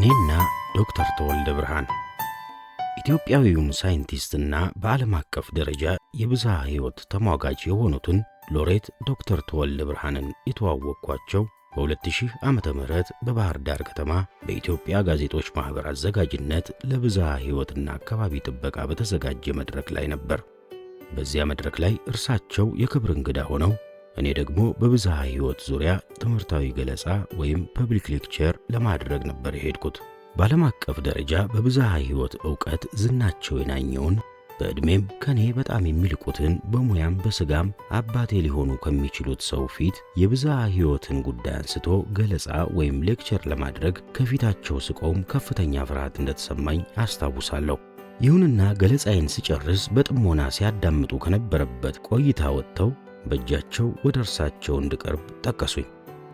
እኔና ዶክተር ተወልደ ብርሃን ኢትዮጵያዊውን ሳይንቲስትና በዓለም አቀፍ ደረጃ የብዝሃ ሕይወት ተሟጋች የሆኑትን ሎሬት ዶክተር ተወልደ ብርሃንን የተዋወቅኳቸው በ2000 ዓመተ ምህረት በባህር ዳር ከተማ በኢትዮጵያ ጋዜጦች ማህበር አዘጋጅነት ለብዝሃ ሕይወትና አካባቢ ጥበቃ በተዘጋጀ መድረክ ላይ ነበር። በዚያ መድረክ ላይ እርሳቸው የክብር እንግዳ ሆነው እኔ ደግሞ በብዝሃ ሕይወት ዙሪያ ትምህርታዊ ገለጻ ወይም ፐብሊክ ሌክቸር ለማድረግ ነበር የሄድኩት። በዓለም አቀፍ ደረጃ በብዝሃ ሕይወት ዕውቀት ዝናቸው የናኘውን በዕድሜም ከኔ በጣም የሚልቁትን በሙያም በስጋም አባቴ ሊሆኑ ከሚችሉት ሰው ፊት የብዝሃ ሕይወትን ጉዳይ አንስቶ ገለጻ ወይም ሌክቸር ለማድረግ ከፊታቸው ስቆም ከፍተኛ ፍርሃት እንደተሰማኝ አስታውሳለሁ። ይሁንና ገለጻዬን ስጨርስ በጥሞና ሲያዳምጡ ከነበረበት ቆይታ ወጥተው በእጃቸው ወደ እርሳቸው እንድቀርብ ጠቀሱኝ።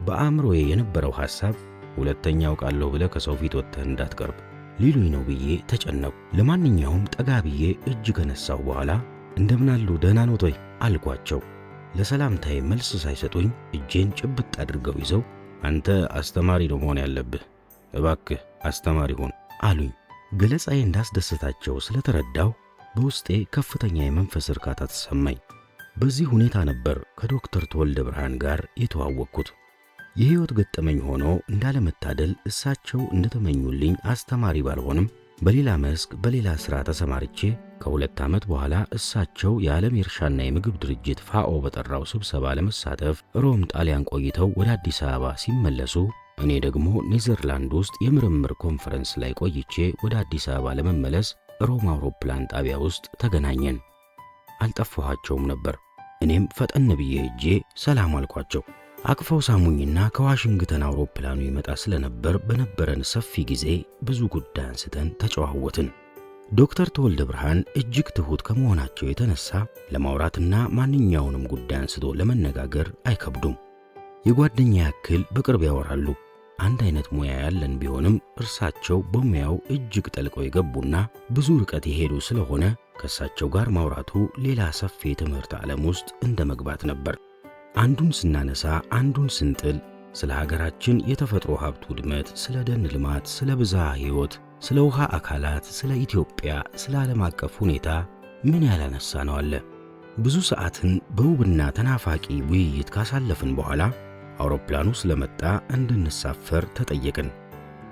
በአእምሮዬ የነበረው ሐሳብ ሁለተኛ አውቃለሁ ብለህ ከሰው ፊት ወጥተህ እንዳትቀርብ ሊሉኝ ነው ብዬ ተጨነቁ። ለማንኛውም ጠጋ ብዬ እጅ ከነሳው በኋላ እንደምን አሉ ደህና ኖት ወይ አልኳቸው። ለሰላምታዬ መልስ ሳይሰጡኝ እጄን ጭብጥ አድርገው ይዘው አንተ አስተማሪ ነው መሆን ያለብህ፣ እባክህ አስተማሪ ሁን አሉኝ። ገለጻዬ እንዳስደሰታቸው ስለተረዳው በውስጤ ከፍተኛ የመንፈስ እርካታ ተሰማኝ። በዚህ ሁኔታ ነበር ከዶክተር ተወልደ ብርሃን ጋር የተዋወቅኩት። የሕይወት ገጠመኝ ሆኖ እንዳለመታደል እሳቸው እንደተመኙልኝ አስተማሪ ባልሆንም በሌላ መስክ በሌላ ሥራ ተሰማርቼ ከ2 ዓመት በኋላ እሳቸው የዓለም የእርሻና የምግብ ድርጅት ፋኦ በጠራው ስብሰባ ለመሳተፍ ሮም ጣሊያን ቆይተው ወደ አዲስ አበባ ሲመለሱ እኔ ደግሞ ኔዘርላንድ ውስጥ የምርምር ኮንፈረንስ ላይ ቆይቼ ወደ አዲስ አበባ ለመመለስ ሮም አውሮፕላን ጣቢያ ውስጥ ተገናኘን። አልጠፋኋቸውም ነበር። እኔም ፈጠን ብዬ ሄጄ ሰላም አልኳቸው። አቅፈው ሳሙኝና ከዋሽንግተን አውሮፕላኑ ይመጣ ስለነበር በነበረን ሰፊ ጊዜ ብዙ ጉዳይ አንስተን ተጨዋወትን። ዶክተር ተወልደ ብርሃን እጅግ ትሁት ከመሆናቸው የተነሳ ለማውራትና ማንኛውንም ጉዳይ አንስቶ ለመነጋገር አይከብዱም። የጓደኛ ያክል በቅርብ ያወራሉ። አንድ አይነት ሙያ ያለን ቢሆንም እርሳቸው በሙያው እጅግ ጠልቀው የገቡና ብዙ ርቀት የሄዱ ስለሆነ ከእሳቸው ጋር ማውራቱ ሌላ ሰፊ የትምህርት ዓለም ውስጥ እንደ መግባት ነበር። አንዱን ስናነሳ አንዱን ስንጥል ስለ ሀገራችን የተፈጥሮ ሀብት ውድመት፣ ስለ ደን ልማት፣ ስለ ብዝሃ ሕይወት፣ ስለ ውሃ አካላት፣ ስለ ኢትዮጵያ፣ ስለ ዓለም አቀፍ ሁኔታ ምን ያላነሳ ነው አለ። ብዙ ሰዓትን በውብና ተናፋቂ ውይይት ካሳለፍን በኋላ አውሮፕላኑ ስለመጣ እንድንሳፈር ተጠየቅን።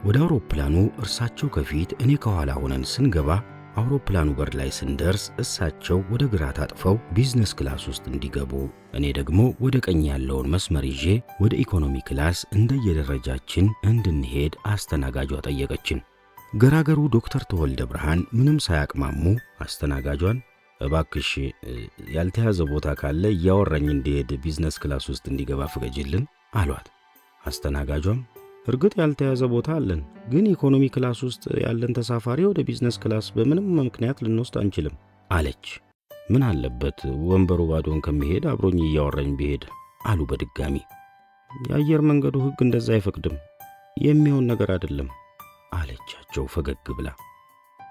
ወደ አውሮፕላኑ እርሳቸው ከፊት እኔ ከኋላ ሆነን ስንገባ አውሮፕላኑ በር ላይ ስንደርስ እሳቸው ወደ ግራ ታጥፈው ቢዝነስ ክላስ ውስጥ እንዲገቡ እኔ ደግሞ ወደ ቀኝ ያለውን መስመር ይዤ ወደ ኢኮኖሚ ክላስ እንደየደረጃችን እንድንሄድ አስተናጋጇ ጠየቀችን። ገራገሩ ዶክተር ተወልደ ብርሃን ምንም ሳያቅማሙ አስተናጋጇን እባክሽ ያልተያዘ ቦታ ካለ እያወራኝ እንዲሄድ ቢዝነስ ክላስ ውስጥ እንዲገባ ፍቀጅልን አሏት። አስተናጋጇም እርግጥ ያልተያዘ ቦታ አለን፣ ግን ኢኮኖሚ ክላስ ውስጥ ያለን ተሳፋሪ ወደ ቢዝነስ ክላስ በምንም ምክንያት ልንወስድ አንችልም አለች። ምን አለበት ወንበሩ ባዶን ከሚሄድ አብሮኝ እያወራኝ ቢሄድ አሉ በድጋሚ። የአየር መንገዱ ሕግ እንደዛ አይፈቅድም፣ የሚሆን ነገር አይደለም አለቻቸው ፈገግ ብላ።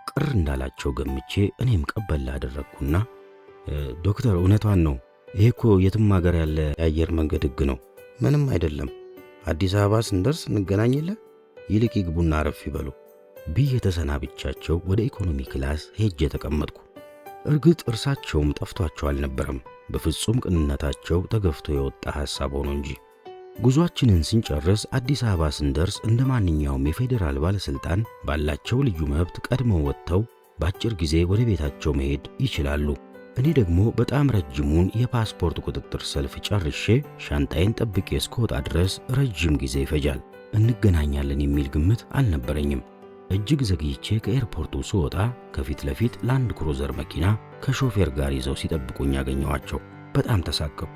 ቅር እንዳላቸው ገምቼ እኔም ቀበል አደረግኩና ዶክተር እውነቷን ነው፣ ይሄ እኮ የትም ሀገር ያለ የአየር መንገድ ሕግ ነው፣ ምንም አይደለም፣ አዲስ አበባ ስንደርስ እንገናኝለን፣ ይልቅ ይግቡና አረፍ ይበሉ ብዬ ተሰናብቻቸው ወደ ኢኮኖሚ ክላስ ሄጄ ተቀመጥኩ። እርግጥ እርሳቸውም ጠፍቷቸው አልነበረም፣ በፍጹም ቅንነታቸው ተገፍቶ የወጣ ሐሳብ ሆኖ እንጂ። ጉዟችንን ስንጨርስ አዲስ አበባ ስንደርስ እንደ ማንኛውም የፌዴራል ባለስልጣን ባላቸው ልዩ መብት ቀድመው ወጥተው በአጭር ጊዜ ወደ ቤታቸው መሄድ ይችላሉ። እኔ ደግሞ በጣም ረጅሙን የፓስፖርት ቁጥጥር ሰልፍ ጨርሼ ሻንጣዬን ጠብቄ እስክወጣ ድረስ ረጅም ጊዜ ይፈጃል። እንገናኛለን የሚል ግምት አልነበረኝም። እጅግ ዘግይቼ ከኤርፖርቱ ስወጣ ከፊት ለፊት ላንድ ክሩዘር መኪና ከሾፌር ጋር ይዘው ሲጠብቁኝ ያገኘኋቸው። በጣም ተሳቀቅኩ።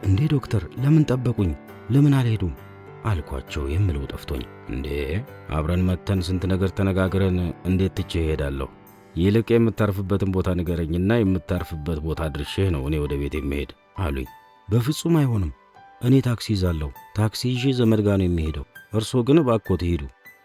እንዴ ዶክተር ለምን ጠበቁኝ? ለምን አልሄዱም አልኳቸው። የምለው ጠፍቶኝ። እንዴ አብረን መተን ስንት ነገር ተነጋግረን እንዴት ትቼ እሄዳለሁ? ይልቅ የምታርፍበትን ቦታ ንገረኝና የምታርፍበት ቦታ ድርሼህ ነው እኔ ወደ ቤት የምሄድ አሉኝ። በፍጹም አይሆንም፣ እኔ ታክሲ ይዛለሁ፣ ታክሲ ይዤ ዘመድ ጋር ነው የሚሄደው፣ እርሶ ግን እባክዎት ይሄዱ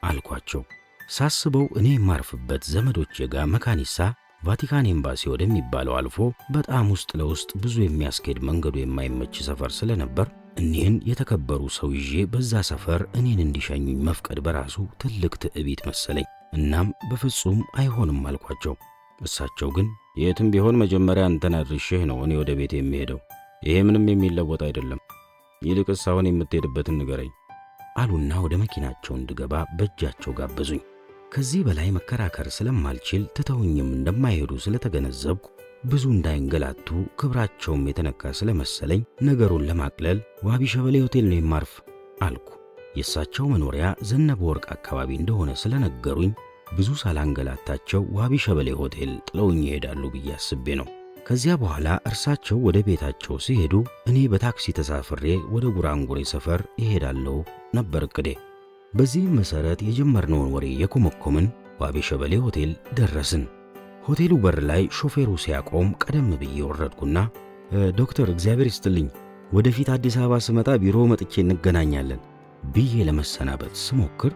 አልኳቸው። ሳስበው እኔ የማርፍበት ዘመዶቼ ጋር መካኒሳ ቫቲካን ኤምባሲ ወደሚባለው አልፎ በጣም ውስጥ ለውስጥ ብዙ የሚያስኬድ መንገዱ የማይመች ሰፈር ስለነበር እኒህን የተከበሩ ሰው ይዤ በዛ ሰፈር እኔን እንዲሸኙኝ መፍቀድ በራሱ ትልቅ ትዕቢት መሰለኝ። እናም በፍጹም አይሆንም አልኳቸው። እሳቸው ግን የትም ቢሆን መጀመሪያ አንተን አድርሼህ ነው እኔ ወደ ቤቴ የሚሄደው። ይሄ ምንም የሚለወጥ አይደለም። ይልቅስ አሁን የምትሄድበትን ንገረኝ አሉና ወደ መኪናቸው እንድገባ በእጃቸው ጋበዙኝ። ከዚህ በላይ መከራከር ስለማልችል ትተውኝም እንደማይሄዱ ስለተገነዘብኩ ብዙ እንዳይንገላቱ ክብራቸውም የተነካ ስለመሰለኝ ነገሩን ለማቅለል ዋቢ ሸበሌ ሆቴል ነው የማርፍ አልኩ። የእሳቸው መኖሪያ ዘነበ ወርቅ አካባቢ እንደሆነ ስለነገሩኝ ብዙ ሳላንገላታቸው ዋቢ ሸበሌ ሆቴል ጥለውኝ ይሄዳሉ ብዬ አስቤ ነው። ከዚያ በኋላ እርሳቸው ወደ ቤታቸው ሲሄዱ እኔ በታክሲ ተሳፍሬ ወደ ጉራንጉሬ ሰፈር እሄዳለሁ ነበር እቅዴ። በዚህም መሰረት የጀመርነውን ወሬ የኮመኮምን ዋቢ ሸበሌ ሆቴል ደረስን። ሆቴሉ በር ላይ ሾፌሩ ሲያቆም ቀደም ብዬ ወረድኩና ዶክተር እግዚአብሔር ይስጥልኝ፣ ወደፊት አዲስ አበባ ስመጣ ቢሮ መጥቼ እንገናኛለን ብዬ ለመሰናበት ስሞክር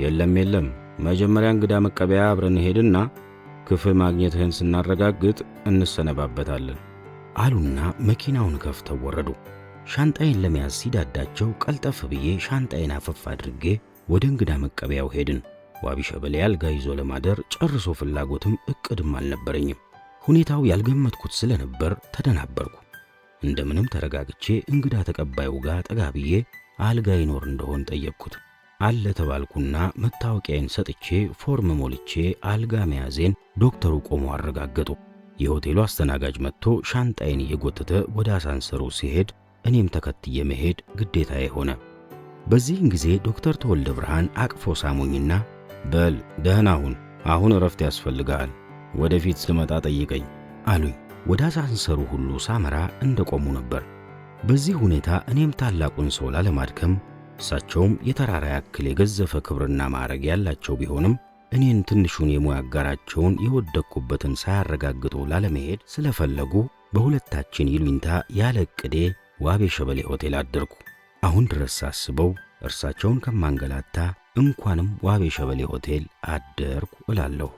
የለም መጀመሪያ እንግዳ መቀበያ አብረን ሄድና ክፍል ማግኘትህን ስናረጋግጥ እንሰነባበታለን አሉና መኪናውን ከፍተው ወረዱ። ሻንጣዬን ለመያዝ ሲዳዳቸው ቀልጠፍ ብዬ ሻንጣዬን አፈፍ አድርጌ ወደ እንግዳ መቀበያው ሄድን። ዋቢ ሸበሌ አልጋ ይዞ ለማደር ጨርሶ ፍላጎትም እቅድም አልነበረኝም። ሁኔታው ያልገመትኩት ስለነበር ተደናበርኩ። እንደምንም ተረጋግቼ እንግዳ ተቀባዩ ጋር ጠጋ ብዬ አልጋ ይኖር እንደሆን ጠየቅኩት። አለ ተባልኩና መታወቂያዬን ሰጥቼ ፎርም ሞልቼ አልጋ መያዜን ዶክተሩ ቆሞ አረጋገጡ። የሆቴሉ አስተናጋጅ መጥቶ ሻንጣዬን እየጎተተ ወደ አሳንሰሩ ሲሄድ እኔም ተከትዬ መሄድ ግዴታዬ ሆነ። በዚህን ጊዜ ዶክተር ተወልደ ብርሃን አቅፎ ሳሙኝና በል ደህና ሁን፣ አሁን እረፍት ያስፈልጋል፣ ወደፊት ስመጣ ጠይቀኝ አሉኝ። ወደ አሳንሰሩ ሁሉ ሳመራ እንደቆሙ ነበር። በዚህ ሁኔታ እኔም ታላቁን ሰው ላለማድከም እሳቸውም የተራራ ያክል የገዘፈ ክብርና ማዕረግ ያላቸው ቢሆንም እኔን ትንሹን የሙያ አጋራቸውን የወደቅኩበትን ሳያረጋግጡ ላለመሄድ ስለፈለጉ በሁለታችን ይሉኝታ ያለ ዕቅዴ ዋቢ ሸበሌ ሆቴል አደርኩ። አሁን ድረስ ሳስበው እርሳቸውን ከማንገላታ እንኳንም ዋቢ ሸበሌ ሆቴል አደርኩ እላለሁ።